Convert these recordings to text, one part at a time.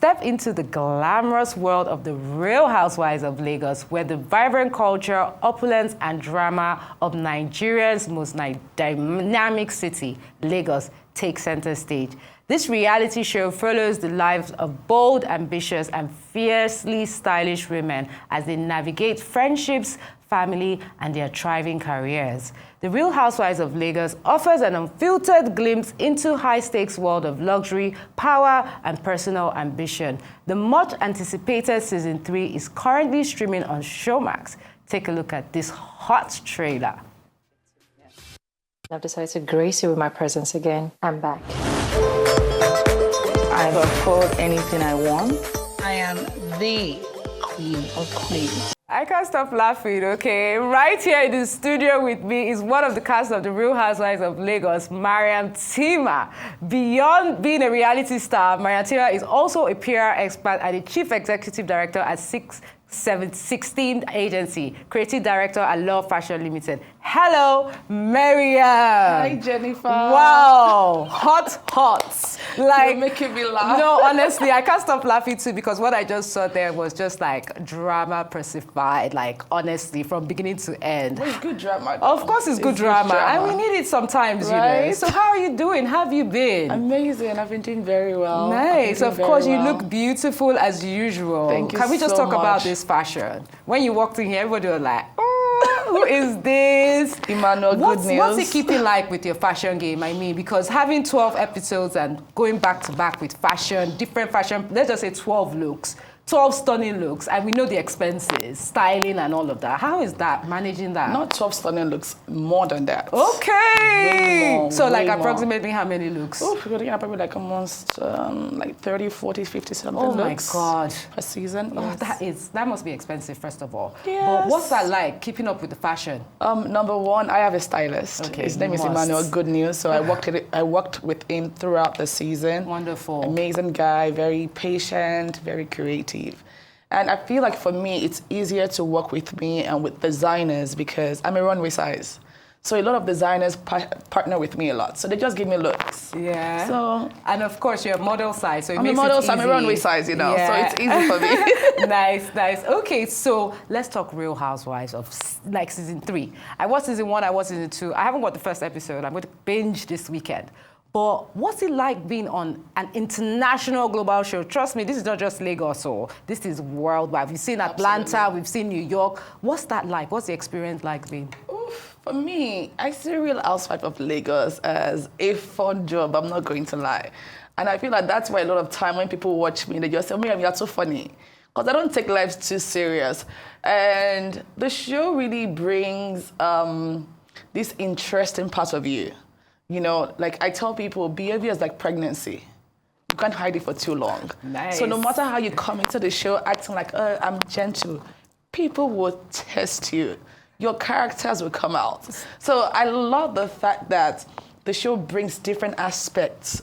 step into the glamorous world of the Real Housewives of Lagos, where the vibrant culture, opulence, and drama of Nigeria's most dynamic city, Lagos, take center stage. This reality show follows the lives of bold, ambitious, and fiercely stylish women as they navigate friendships, family, and their thriving careers. The Real Housewives of Lagos offers an unfiltered glimpse into high-stakes world of luxury, power, and personal ambition. The much-anticipated Season 3 is currently streaming on Showmax. Take a look at this hot trailer. I've decided to grace you with my presence again. I'm back. I can afford anything I want. I am the queen of queens. I can't stop laughing, okay? Right here in the studio with me is one of the cast of The Real Housewives of Lagos, Mariam Timmer. Beyond being a reality star, Mariam Timmer is also a PR expert and a chief executive director at 16 Agency, creative director at Love Fashion Limited. Hello, Mariam. Hi, Jennifer. Wow, hot. Like, you're making me laugh. No, honestly, I can't stop laughing too because what I just saw there was just like drama personified, like honestly, from beginning to end. Well, it's good drama. Of course it's good drama. And we need it sometimes, right? You know. So how are you doing? How have you been? Amazing. I've been doing very well. Nice. Of course, you look beautiful as usual. Thank you Can we just so talk much. about this fashion? When you walked in here, everybody was like, oh, who is this? Emmanuel, good news. What's it keeping like with your fashion game? I mean, because having 12 episodes and going back to back with fashion, different fashion, let's just say 12 looks, 12 stunning looks, and we know the expenses, styling and all of that. How is that, managing that? Not 12 stunning looks, more than that. Okay. More, so like more. Approximately how many looks? Oh, we're looking at probably like almost like 30, 40, 50 something looks. Oh my God. Per season, yes. That must be expensive, first of all. Yes. But what's that like, keeping up with the fashion? Number one, I have a stylist. Okay, His name is Emmanuel, good news. So I worked with him throughout the season. Wonderful. Amazing guy, very patient, very creative. And I feel like for me, it's easier to work with me and with designers because I'm a runway size. So a lot of designers partner with me a lot. So they just give me looks. Yeah. So, and of course, you're a model size, so it I'm makes a model, it easy. I'm a runway size, you know, Yeah. so it's easy for me. Nice. Okay, so let's talk Real Housewives of like Season 3. I watched Season 1, I watched Season 2. I haven't got the first episode. I'm going to binge this weekend. But what's it like being on an international global show? Trust me, this is not just Lagos, this is worldwide. We've seen Atlanta, Absolutely. We've seen New York. What's that like? What's the experience like being? Oof, for me, I see Real Housewives of Lagos as a fun job, I'm not going to lie. And I feel like that's why a lot of time when people watch me, they just say, Miriam, you're so funny. Because I don't take life too serious. And the show really brings this interesting part of you. You know, like I tell people, behavior is like pregnancy. You can't hide it for too long. Nice. So no matter how you come into the show acting like, I'm gentle, people will test you. Your characters will come out. So I love the fact that the show brings different aspects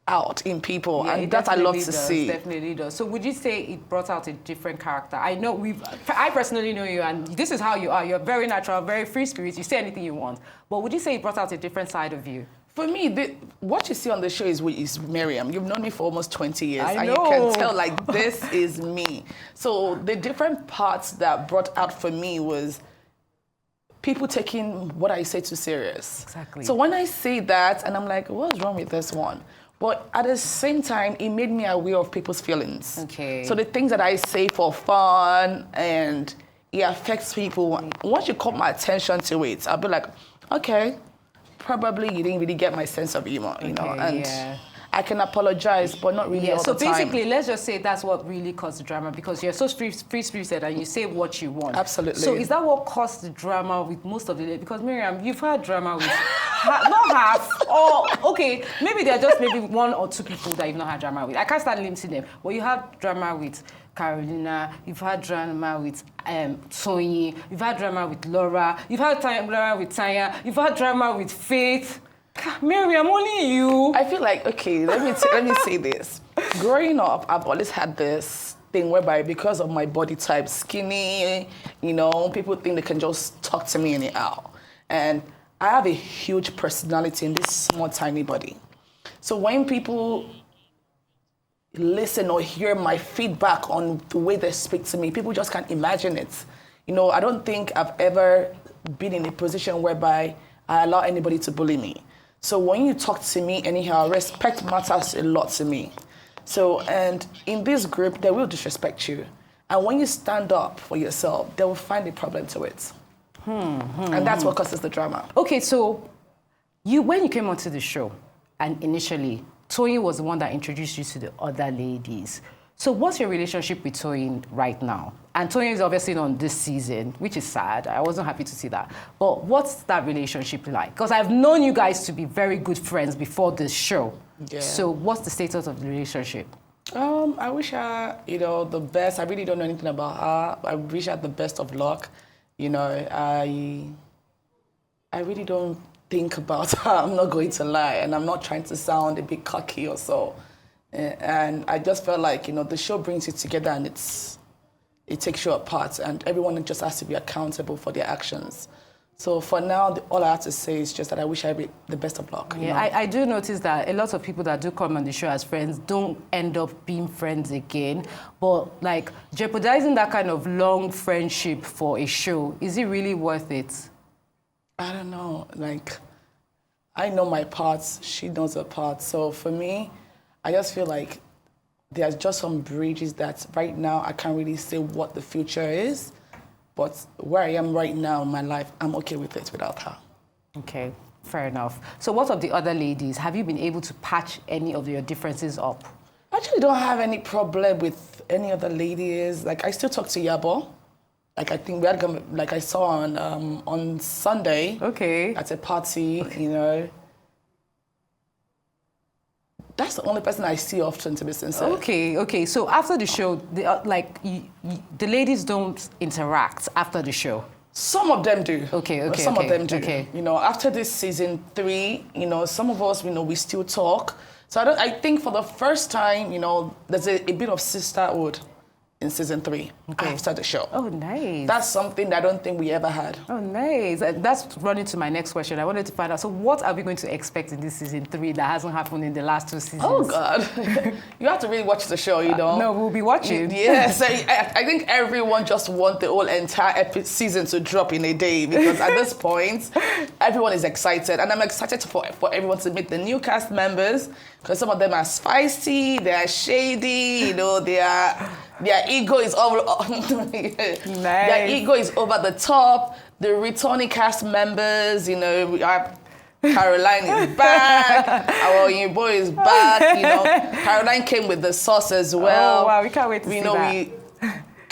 out in people, Yeah, and that I love to see. Definitely does. So would you say it brought out a different character? I know I personally know you, and this is how you are. You're very natural, very free spirit. You say anything you want. But would you say it brought out a different side of you? For me, what you see on the show is Mariam. You've known me for almost 20 years. I and know. you can tell, like, this is me. So the different parts that brought out for me was people taking what I say too serious. Exactly. So when I say that, and I'm like, what's wrong with this one? But at the same time, it made me aware of people's feelings. Okay. So the things that I say for fun and it affects people, once you call my attention to it, I'll be like, okay, probably you didn't really get my sense of humor, you know, and yeah. I can apologize, but not really all So the time. basically, let's just say that's what really caused the drama because you're so free-spirited and you say what you want. Absolutely. So is that what caused the drama with most of the... Because Miriam, you've had drama with... not half, or... Okay, maybe there are just maybe one or two people that you've not had drama with. I can't start limiting them. But you had drama with Carolina, you've had drama with Tony, you've had drama with Laura, you've had drama with Tanya, you've had drama with Faith. Miriam, only you. I feel like, okay, let me say this. Growing up, I've always had this thing whereby because of my body type, skinny, you know, people think they can just talk to me anyhow. And I have a huge personality in this small, tiny body. So when people listen or hear my feedback on the way they speak to me. People just can't imagine it. You know, I don't think I've ever been in a position whereby I allow anybody to bully me. So when you talk to me anyhow, respect matters a lot to me. So, and in this group, they will disrespect you. And when you stand up for yourself, they will find a problem to it. And that's what causes the drama. Okay, so when you came onto the show, and initially, Toyin was the one that introduced you to the other ladies. So what's your relationship with Toyin right now? And Toyin is obviously not on this season, which is sad. I wasn't happy to see that. But what's that relationship like? Because I've known you guys to be very good friends before this show. Yeah. So what's the status of the relationship? I wish her, the best. I really don't know anything about her. I wish her the best of luck. I really don't think about her. I'm not going to lie, and I'm not trying to sound a bit cocky or so. And I just felt like, the show brings you together and it takes you apart, and everyone just has to be accountable for their actions. So for now, all I have to say is just that I wish I had the best of luck. Yeah, I do notice that a lot of people that do come on the show as friends don't end up being friends again. But like jeopardizing that kind of long friendship for a show, is it really worth it? I don't know. Like, I know my parts, she knows her parts. So for me, I just feel like there's just some bridges that right now I can't really say what the future is. But where I am right now in my life, I'm okay with it without her. Okay, fair enough. So what of the other ladies? Have you been able to patch any of your differences up? I actually don't have any problem with any other ladies. Like, I still talk to Yabo. Like, I think we had, like I saw on Sunday. Okay. At a party, That's the only person I see often, to be sincere. Okay. So after the show, the ladies don't interact after the show? Some of them do. Okay. Some of them do. Okay. After this season 3, some of us, we still talk. So I think for the first time, there's a bit of sisterhood in season 3 after the show. Oh, nice. That's something that I don't think we ever had. Oh, nice. That's running to my next question. I wanted to find out, so what are we going to expect in this season 3 that hasn't happened in the last 2 seasons? Oh, God. You have to really watch the show, No, we'll be watching. Yes. I think everyone just wants the whole entire season to drop in a day, because at this point, everyone is excited. And I'm excited for everyone to meet the new cast members, because some of them are spicy, they are shady, their ego is over. Nice. Their ego is over the top. The returning cast members, we are. Caroline is back. Our Oyinbo is back. Caroline came with the sauce as well. Oh wow, we can't wait to see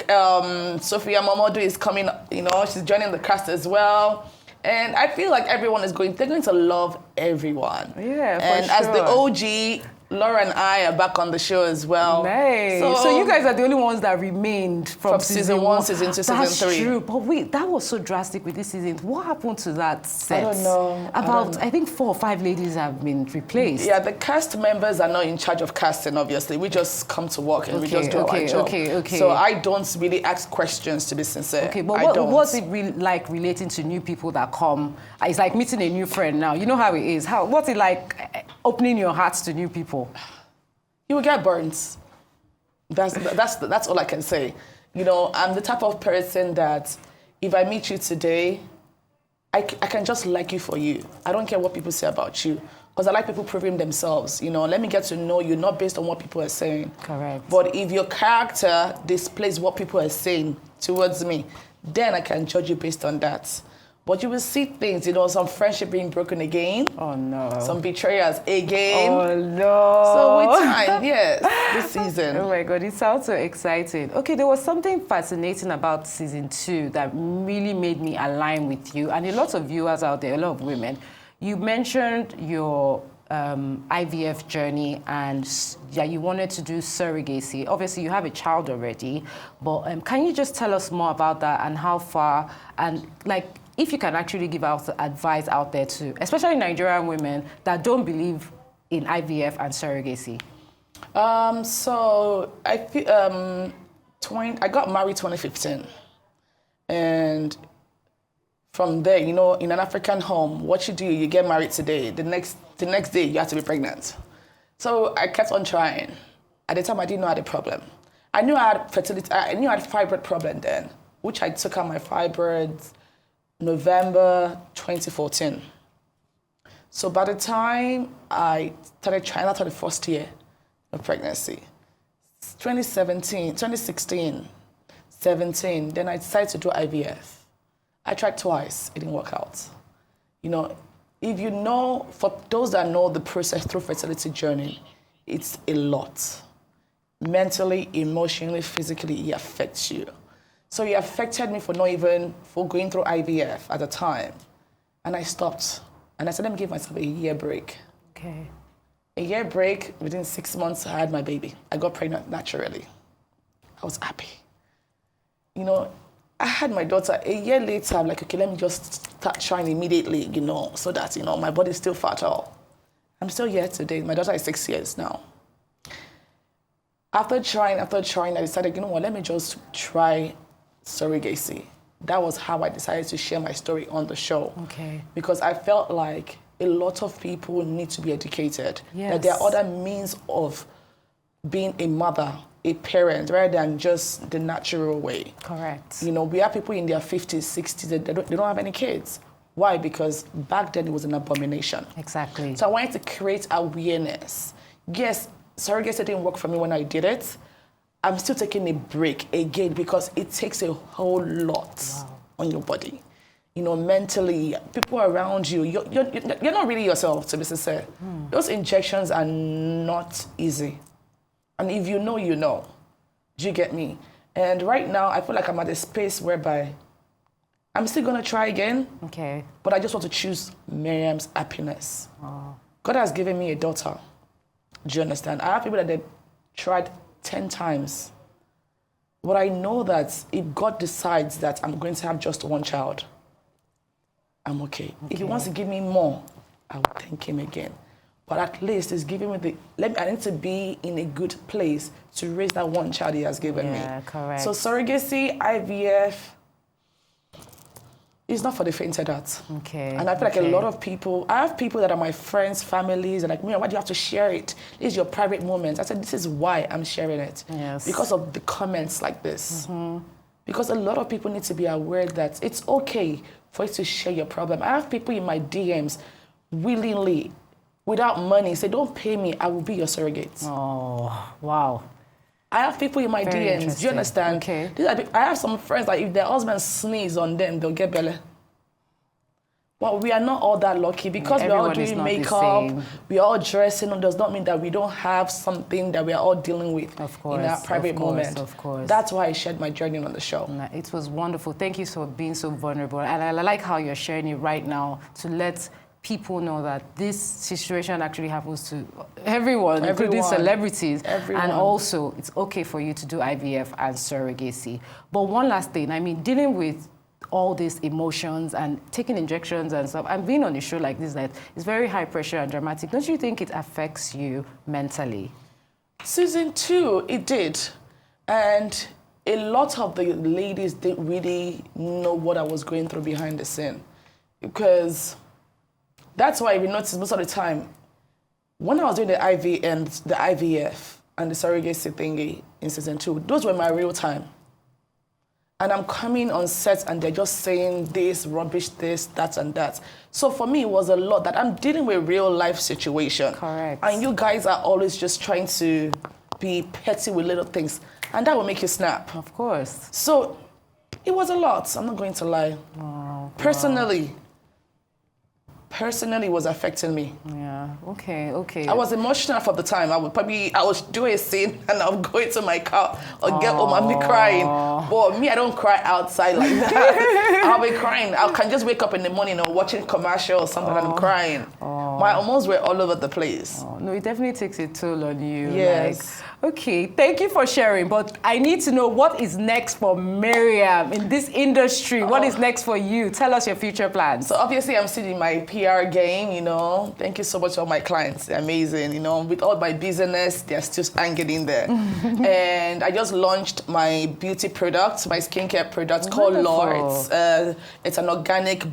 that. Sophia Momodu is coming. She's joining the cast as well. And I feel like they're going to love everyone. Yeah, and for sure. As the OG, Laura and I are back on the show as well. Nice. So you guys are the only ones that remained from season 1, season 2, season 3. That's true. But wait, that was so drastic with this season. What happened to that set? I don't know. I think 4 or 5 ladies have been replaced. Yeah, the cast members are not in charge of casting, obviously. We just come to work and we just do our job. Okay. So I don't really ask questions, to be sincere. Okay, but what's it like relating to new people that come? It's like meeting a new friend now. You know how it is. What's it like opening your hearts to new people? You will get burns. That's all I can say. I'm the type of person that if I meet you today, I can just like you for you. I don't care what people say about you, because I like people proving themselves. Let me get to know you, not based on what people are saying. Correct. But if your character displays what people are saying towards me, then I can judge you based on that. But you will see things, some friendship being broken again. Oh, no. Some betrayers again. Oh, no. So with time, yes, this season. Oh, my God, it sounds so exciting. Okay, there was something fascinating about season 2 that really made me align with you. And a lot of viewers out there, a lot of women, you mentioned your IVF journey and you wanted to do surrogacy. Obviously, you have a child already. But can you just tell us more about that and how far and if you can actually give out advice out there to, especially Nigerian women that don't believe in IVF and surrogacy? So I got married 2015, and from there, in an African home, what you do, you get married today. The next day, you have to be pregnant. So I kept on trying. At the time, I didn't know I had a problem. I knew I had fertility. I knew I had fibroid problem then, which I took out my fibroids November 2014. So by the time I started trying, after the first year of pregnancy, 2016, 17, then I decided to do IVF. I tried twice, it didn't work out. You know, if you know, for those that know the process through fertility journey, it's a lot. Mentally, emotionally, physically, it affects you. So it affected me for going through IVF at the time. And I stopped. And I said, let me give myself a year break. Okay. A year break, within 6 months, I had my baby. I got pregnant naturally. I was happy. You know, I had my daughter. A year later, I'm like, okay, let me just start trying immediately, you know, so that, you know, my body's still fertile. I'm still here today. My daughter is 6 years now. After trying, I decided, you know what, let me just try surrogacy. That was how I decided to share my story on the show. Okay. Because I felt like a lot of people need to be educated. Yes. That there are other means of being a mother, a parent, rather than just the natural way. Correct. You know, we have people in their 50s, 60s, they don't have any kids. Why? Because back then it was an abomination. Exactly. So I wanted to create awareness. Yes, surrogacy didn't work for me when I did it. I'm still taking a break again because it takes a whole lot on your body. You know, mentally, people around you, you're not really yourself, to be sincere. Those injections are not easy. And if you know, you know. Do you get me? And right now, I feel like I'm at a space whereby I'm still going to try again. Okay. But I just want to choose Mariam's happiness. God has given me a daughter. Do you understand? I have people that they tried 10 times. But I know that if God decides that I'm going to have just one child, I'm okay. If he wants to give me more, I will thank him again. But at least he's giving me I need to be in a good place to raise that one child he has given me. Yeah, correct. So surrogacy, IVF, it's not for the faint heart. Okay. And I feel like a lot of people, I have people that are my friends, families, and like, Miriam, why do you have to share it? This is your private moment. I said, this is why I'm sharing it. Yes. Because of the comments like this. Because a lot of people need to be aware that it's okay for you to share your problem. I have people in my DMs willingly, without money, say, don't pay me, I will be your surrogate. Oh, wow. I have people in my DMs, do you understand? Okay. I have some friends that if their husband sneeze on them, they'll get belly. Well, we are not all that lucky because we're all doing makeup, we're all dressing, and does not mean that we don't have something that we are all dealing with in our private moment. Of course. That's why I shared my journey on the show. It was wonderful. Thank you for being so vulnerable. And I like how you're sharing it right now to let people know that this situation actually happens to everyone, including celebrities. And also, it's okay for you to do IVF and surrogacy. But one last thing, I mean, dealing with all these emotions and taking injections and stuff, and being on a show like this that is very high pressure and dramatic, don't you think it affects you mentally? Season 2, it did. And a lot of the ladies didn't really know what I was going through behind the scene. Because that's why we noticed most of the time, when I was doing the IVF and the surrogacy thingy in season 2, those were my real time. And I'm coming on set and they're just saying this, rubbish, this, that, and that. So for me, it was a lot that I'm dealing with real life situation. Correct. And you guys are always just trying to be petty with little things. And that will make you snap. Of course. So it was a lot, I'm not going to lie. Wow. Personally, it was affecting me. Yeah, okay. I was emotional for the time. I would do a scene and I would go into my car or get home and be crying. But me, I don't cry outside like that. I'll be crying. I can just wake up in the morning or watching commercial or something and I'm crying. My hormones were all over the place. No, it definitely takes a toll on you. Yes. Okay, thank you for sharing, but I need to know what is next for Mariam in this industry. What is next for you? Tell us your future plans. So obviously I'm still in my PR game, you know. Thank you so much to all my clients. They're amazing, you know. With all my business, they're still hanging in there. And I just launched my beauty product, my skincare product called RHOL. It's an organic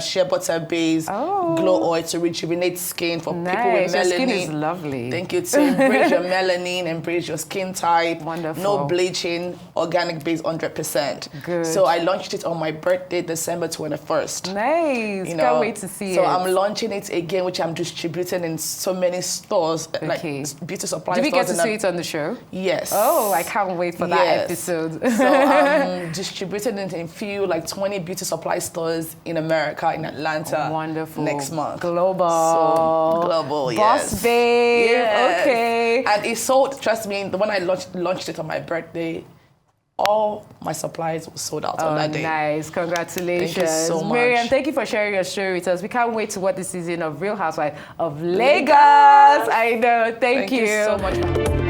shea butter based glow oil to rejuvenate tailor-made skin for people with Nice. Your melanin. skin is lovely. Thank you. To embrace your melanin, embrace your skin type. Wonderful. No bleaching, organic base 100%. Good. So I launched it on my birthday, December 21st. Nice. Can't wait to see it. So I'm launching it again, which I'm distributing in so many stores, Okay. like beauty supply Did we stores. get to see it on the show? Yes. Oh, I can't wait for that episode. So I'm distributing it in few, like 20 beauty supply stores in America, in Atlanta. Wonderful. Next month. Global. So, global, yes. Boss babe. Yes. Okay. And it sold, trust me, when I launched it on my birthday, all my supplies were sold out on that day. Nice. Congratulations. Thank you so much. Mariam, thank you for sharing your story with us. We can't wait to watch the season of Real Housewives of Lagos. I know. Thank you so much.